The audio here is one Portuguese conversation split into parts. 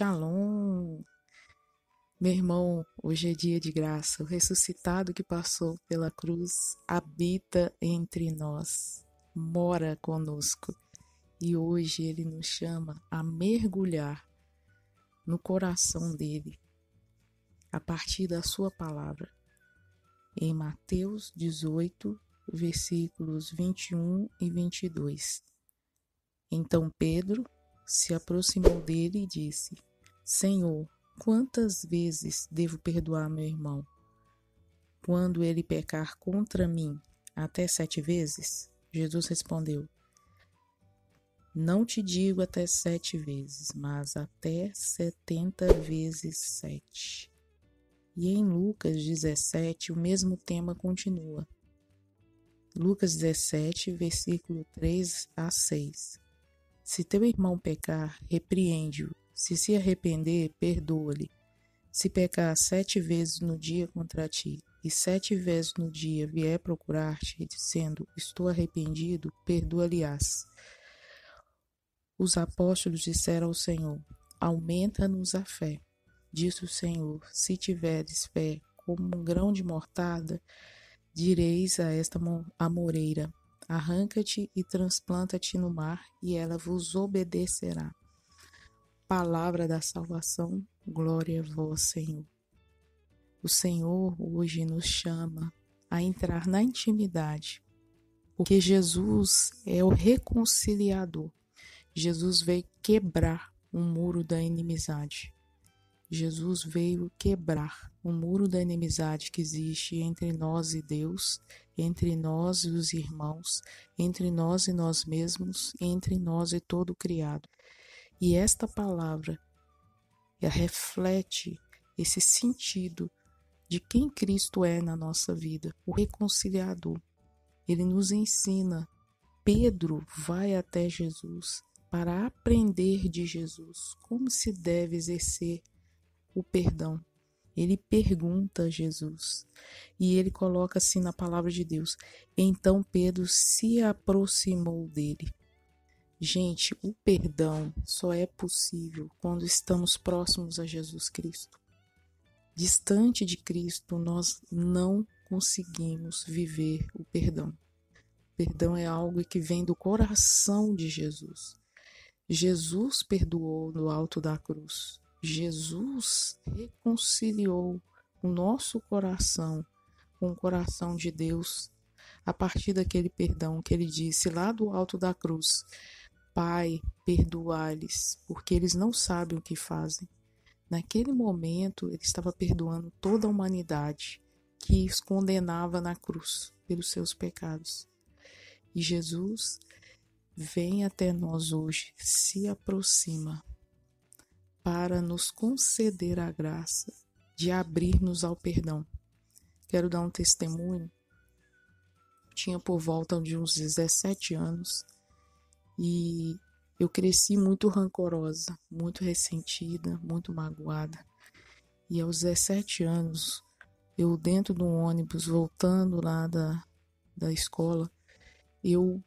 Shalom, meu irmão, hoje é dia de graça. O ressuscitado que passou pela cruz habita entre nós, mora conosco. E hoje ele nos chama a mergulhar no coração dele, a partir da sua palavra. Em Mateus 18, versículos 21 e 22. Então Pedro se aproximou dele e disse: Senhor, quantas vezes devo perdoar meu irmão, quando ele pecar contra mim? Até 7 vezes? Jesus respondeu: Não te digo até 7 vezes, mas até 70 vezes 7. E em Lucas 17, o mesmo tema continua. Lucas 17, versículo 3 a 6. Se teu irmão pecar, repreende-o. Se arrepender, perdoa-lhe. Se pecar 7 vezes no dia contra ti, e 7 vezes no dia vier procurar-te, dizendo, estou arrependido, perdoa-lhe-ás. Os apóstolos disseram ao Senhor, aumenta-nos a fé. Disse o Senhor, se tiveres fé como um grão de mostarda, direis a esta amoreira, arranca-te e transplanta-te no mar, e ela vos obedecerá. Palavra da salvação, glória a vós, Senhor. O Senhor hoje nos chama a entrar na intimidade, porque Jesus é o reconciliador. Jesus veio quebrar o muro da inimizade. Jesus veio quebrar o muro da inimizade que existe entre nós e Deus, entre nós e os irmãos, entre nós e nós mesmos, entre nós e todo o criado. E esta palavra reflete esse sentido de quem Cristo é na nossa vida, o reconciliador. Ele nos ensina. Pedro vai até Jesus para aprender de Jesus como se deve exercer o perdão. Ele pergunta a Jesus e ele coloca assim na palavra de Deus. Então Pedro se aproximou dele. Gente, o perdão só é possível quando estamos próximos a Jesus Cristo. Distante de Cristo, nós não conseguimos viver o perdão. O perdão é algo que vem do coração de Jesus. Jesus perdoou no alto da cruz. Jesus reconciliou o nosso coração com o coração de Deus a partir daquele perdão que ele disse lá do alto da cruz. Pai, perdoai-lhes, porque eles não sabem o que fazem. Naquele momento, ele estava perdoando toda a humanidade que os condenava na cruz pelos seus pecados. E Jesus vem até nós hoje, se aproxima para nos conceder a graça de abrir-nos ao perdão. Quero dar um testemunho. Tinha por volta de uns 17 anos e eu cresci muito rancorosa, muito ressentida, muito magoada. E aos 17 anos, eu dentro de um ônibus, voltando lá da escola, eu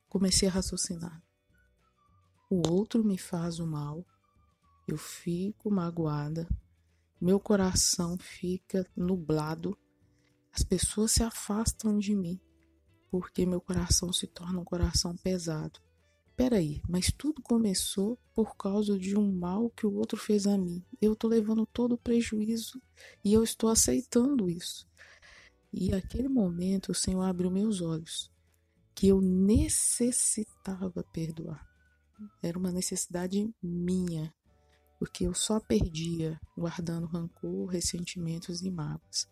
comecei a raciocinar. O outro me faz o mal, eu fico magoada, meu coração fica nublado, as pessoas se afastam de mim, porque meu coração se torna um coração pesado. Peraí, mas tudo começou por causa de um mal que o outro fez a mim. Eu estou levando todo o prejuízo e eu estou aceitando isso. E naquele momento o Senhor abriu meus olhos, que eu necessitava perdoar. Era uma necessidade minha, porque eu só perdia guardando rancor, ressentimentos e mágoas.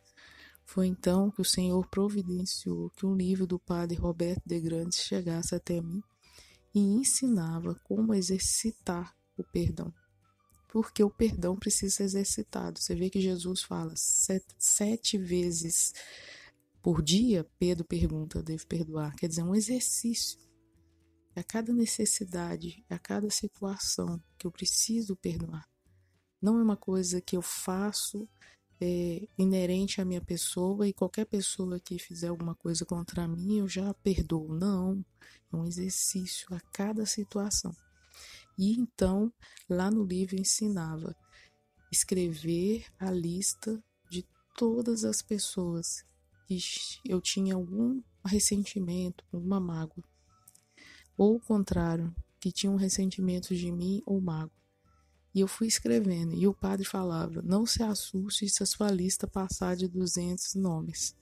Foi então que o Senhor providenciou que um livro do padre Roberto de Grandes chegasse até mim e ensinava como exercitar o perdão. Porque o perdão precisa ser exercitado. Você vê que Jesus fala 7 vezes por dia, Pedro pergunta, eu devo perdoar. Quer dizer, um exercício. A cada necessidade, a cada situação que eu preciso perdoar. Não é uma coisa que eu faço inerente à minha pessoa e qualquer pessoa que fizer alguma coisa contra mim eu já perdoo. Não, é um exercício a cada situação. E então, lá no livro ensinava escrever a lista de todas as pessoas que eu tinha algum ressentimento, alguma mágoa, ou o contrário, que tinham ressentimento de mim ou mágoa. E eu fui escrevendo, e o padre falava: não se assuste se a sua lista passar de 200 nomes.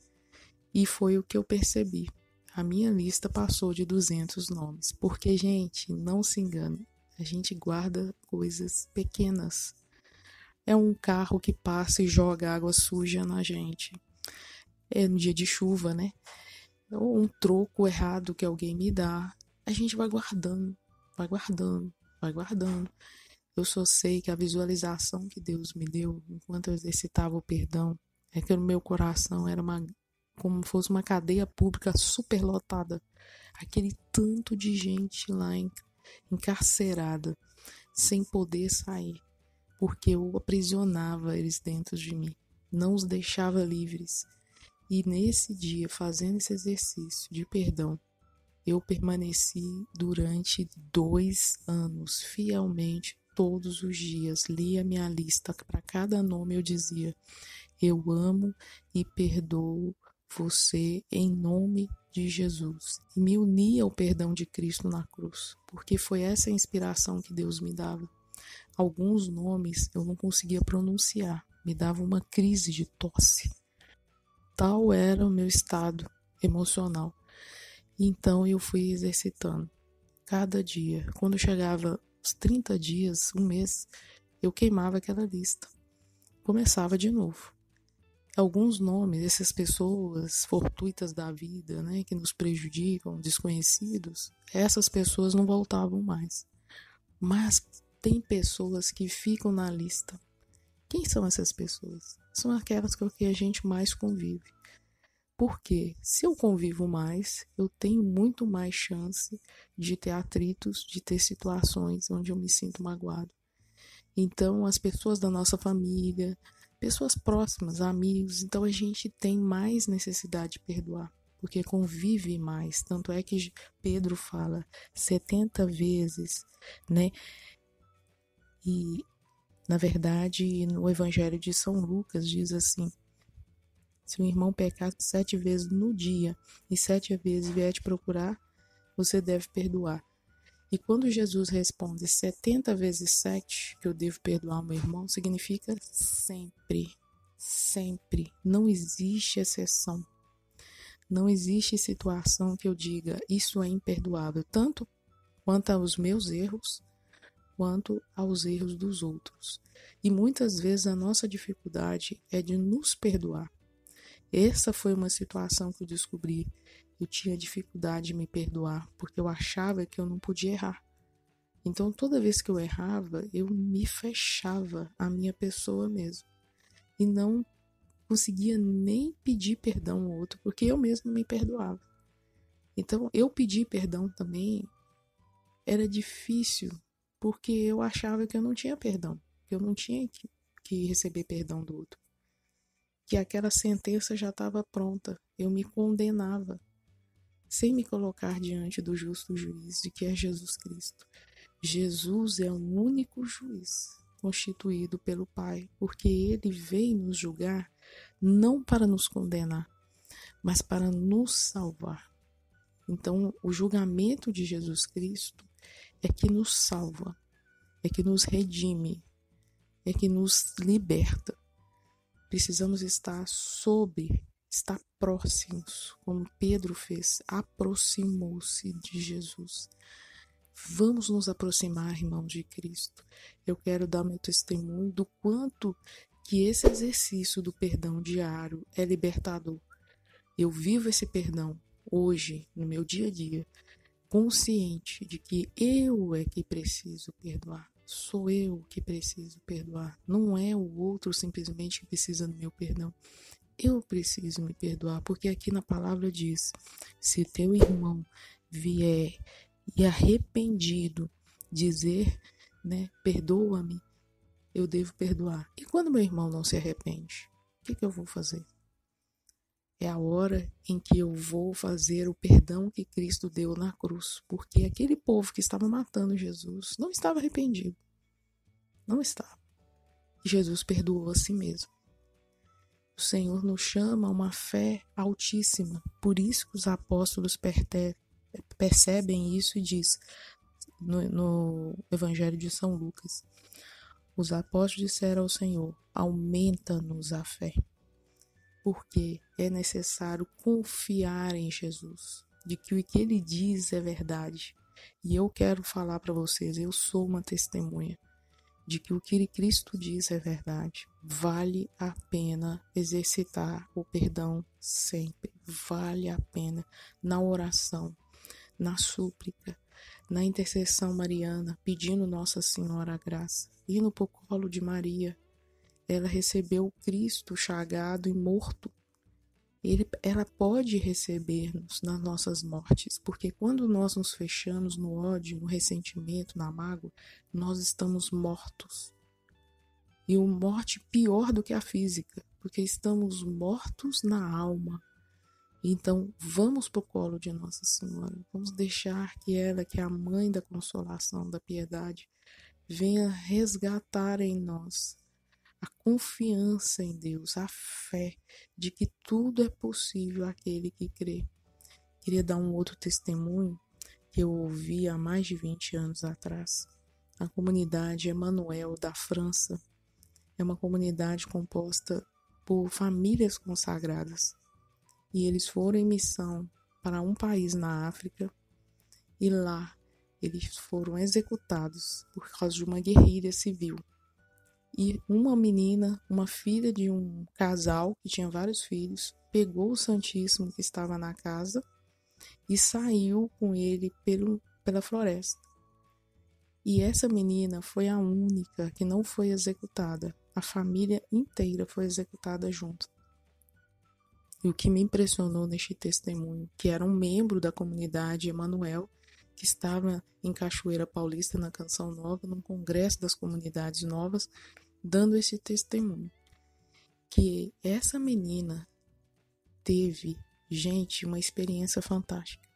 E foi o que eu percebi. A minha lista passou de 200 nomes. Porque, gente, não se engane, a gente guarda coisas pequenas. É um carro que passa e joga água suja na gente. É no dia de chuva, né? Ou um troco errado que alguém me dá. A gente vai guardando, vai guardando, vai guardando. Eu só sei que a visualização que Deus me deu enquanto eu exercitava o perdão é que no meu coração era como fosse uma cadeia pública superlotada. Aquele tanto de gente lá encarcerada, sem poder sair, porque eu aprisionava eles dentro de mim, não os deixava livres. E nesse dia, fazendo esse exercício de perdão, eu permaneci durante 2 anos, fielmente, todos os dias. Lia minha lista, para cada nome eu dizia: eu amo e perdoo você em nome de Jesus. E me unia ao perdão de Cristo na cruz, porque foi essa a inspiração que Deus me dava. Alguns nomes eu não conseguia pronunciar, me dava uma crise de tosse. Tal era o meu estado emocional. Então eu fui exercitando cada dia. Quando chegava os 30 dias, um mês, eu queimava aquela lista. Começava de novo. Alguns nomes, essas pessoas fortuitas da vida, né, que nos prejudicam, desconhecidos, essas pessoas não voltavam mais. Mas tem pessoas que ficam na lista. Quem são essas pessoas? São aquelas com que a gente mais convive. Porque se eu convivo mais, eu tenho muito mais chance de ter atritos, de ter situações onde eu me sinto magoado. Então, as pessoas da nossa família, pessoas próximas, amigos, então a gente tem mais necessidade de perdoar, porque convive mais. Tanto é que Pedro fala 70 vezes, né? E, na verdade, no Evangelho de São Lucas diz assim: se um irmão pecar 7 vezes no dia e 7 vezes vier te procurar, você deve perdoar. E quando Jesus responde 70 vezes 7 que eu devo perdoar o meu irmão, significa sempre, sempre. Não existe exceção. Não existe situação que eu diga isso é imperdoável, tanto quanto aos meus erros, quanto aos erros dos outros. E muitas vezes a nossa dificuldade é de nos perdoar. Essa foi uma situação que eu descobri. Eu tinha dificuldade de me perdoar, porque eu achava que eu não podia errar. Então, toda vez que eu errava, eu me fechava à minha pessoa mesmo. E não conseguia nem pedir perdão ao outro, porque eu mesmo me perdoava. Então, eu pedir perdão também era difícil, porque eu achava que eu não tinha perdão, que eu não tinha que receber perdão do outro. Que aquela sentença já estava pronta, eu me condenava, sem me colocar diante do justo juiz, de que é Jesus Cristo. Jesus é o único juiz constituído pelo Pai, porque ele veio nos julgar não para nos condenar, mas para nos salvar. Então, o julgamento de Jesus Cristo é que nos salva, é que nos redime, é que nos liberta. Precisamos estar estar próximos, como Pedro fez, aproximou-se de Jesus. Vamos nos aproximar, irmãos de Cristo. Eu quero dar meu testemunho do quanto que esse exercício do perdão diário é libertador. Eu vivo esse perdão hoje, no meu dia a dia, consciente de que eu é que preciso perdoar. Sou eu que preciso perdoar. Não é o outro simplesmente que precisa do meu perdão. Eu preciso me perdoar, porque aqui na palavra diz: se teu irmão vier e arrependido dizer, né, perdoa-me, eu devo perdoar. E quando meu irmão não se arrepende, o que eu vou fazer? É a hora em que eu vou fazer o perdão que Cristo deu na cruz, porque aquele povo que estava matando Jesus não estava arrependido. Não estava. E Jesus perdoou a si mesmo. O Senhor nos chama a uma fé altíssima. Por isso que os apóstolos percebem isso e diz no Evangelho de São Lucas: os apóstolos disseram ao Senhor: aumenta-nos a fé. Porque é necessário confiar em Jesus, de que o que ele diz é verdade. E eu quero falar para vocês, eu sou uma testemunha de que o que Cristo diz é verdade. Vale a pena exercitar o perdão sempre. Vale a pena na oração, na súplica, na intercessão mariana, pedindo Nossa Senhora a graça. Indo para o colo de Maria, ela recebeu Cristo chagado e morto. Ela pode receber-nos nas nossas mortes, porque quando nós nos fechamos no ódio, no ressentimento, na mágoa, nós estamos mortos. E uma morte pior do que a física, porque estamos mortos na alma. Então, vamos para o colo de Nossa Senhora, vamos deixar que ela, que é a mãe da consolação, da piedade, venha resgatar em nós a confiança em Deus, a fé de que tudo é possível àquele que crê. Queria dar um outro testemunho que eu ouvi há mais de 20 anos atrás. A comunidade Emmanuel da França é uma comunidade composta por famílias consagradas. E eles foram em missão para um país na África e lá eles foram executados por causa de uma guerrilha civil. E uma menina, uma filha de um casal que tinha vários filhos, pegou o Santíssimo que estava na casa e saiu com ele pela floresta. E essa menina foi a única que não foi executada. A família inteira foi executada junto. E o que me impressionou neste testemunho, que era um membro da comunidade Emmanuel, que estava em Cachoeira Paulista, na Canção Nova, num congresso das comunidades novas, dando esse testemunho, que essa menina teve, gente, uma experiência fantástica.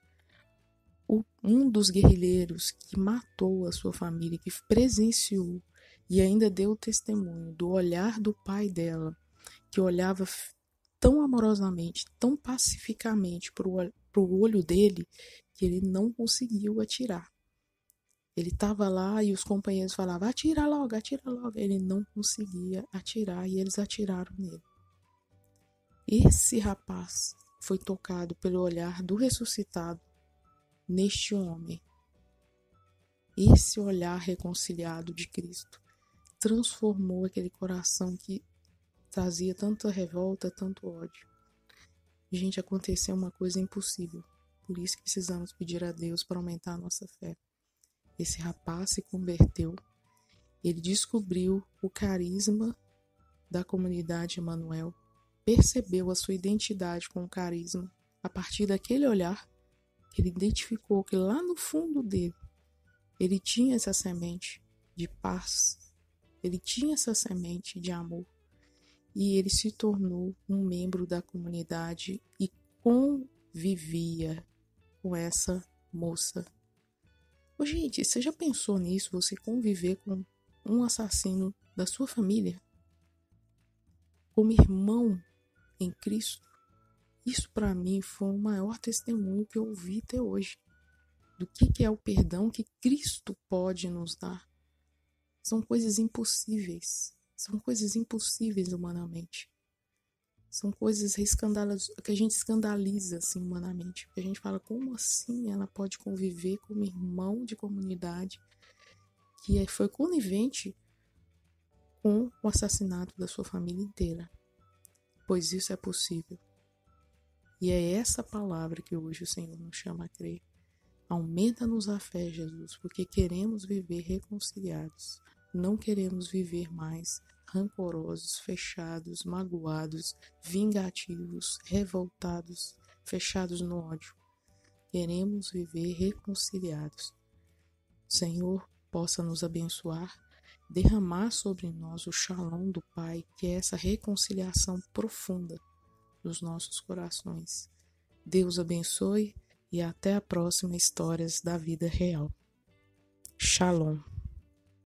Um dos guerrilheiros que matou a sua família, que presenciou e ainda deu testemunho do olhar do pai dela, que olhava tão amorosamente, tão pacificamente para o olho dele, que ele não conseguiu atirar. Ele estava lá e os companheiros falavam: atira logo, atira logo. Ele não conseguia atirar e eles atiraram nele. Esse rapaz foi tocado pelo olhar do ressuscitado neste homem. Esse olhar reconciliado de Cristo transformou aquele coração que trazia tanta revolta, tanto ódio. Gente, aconteceu uma coisa impossível. Por isso que precisamos pedir a Deus para aumentar a nossa fé. Esse rapaz se converteu, ele descobriu o carisma da comunidade Emmanuel, percebeu a sua identidade com o carisma. A partir daquele olhar, ele identificou que lá no fundo dele, ele tinha essa semente de paz, ele tinha essa semente de amor. E ele se tornou um membro da comunidade e convivia com essa moça. Ô, gente, você já pensou nisso? Você conviver com um assassino da sua família? Como irmão em Cristo? Isso para mim foi o maior testemunho que eu ouvi até hoje. Do que é o perdão que Cristo pode nos dar. São coisas impossíveis. São coisas impossíveis humanamente. São coisas que a gente escandaliza assim, humanamente. A gente fala: como assim ela pode conviver como irmão de comunidade que foi conivente com o assassinato da sua família inteira? Pois isso é possível. E é essa palavra que hoje o Senhor nos chama a crer. Aumenta-nos a fé, Jesus, porque queremos viver reconciliados. Não queremos viver mais rancorosos, fechados, magoados, vingativos, revoltados, fechados no ódio. Queremos viver reconciliados. O Senhor possa nos abençoar, derramar sobre nós o shalom do Pai, que é essa reconciliação profunda dos nossos corações. Deus abençoe e até a próxima Histórias da Vida Real. Shalom.